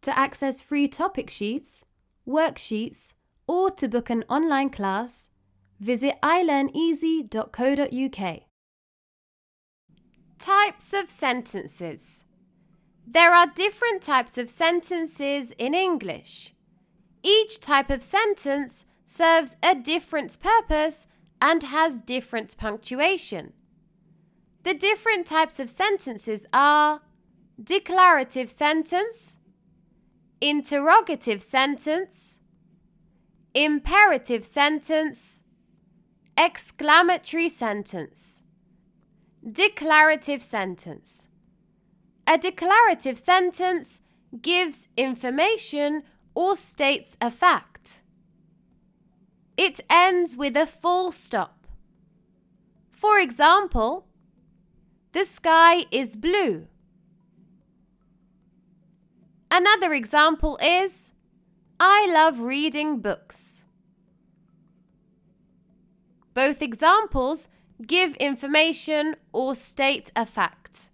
To access free topic sheets, worksheets, or to book an online class, visit ilearneasy.co.uk. Types of sentences. There are different types of sentences in English. Each type of sentence serves a different purpose and has different punctuation. The different types of sentences are declarative sentence, interrogative sentence, imperative sentence, exclamatory sentence. Declarative sentence. A declarative sentence gives information or states a fact. It ends with a full stop. For example, the sky is blue. Another example is, I love reading books. Both examples give information or state a fact.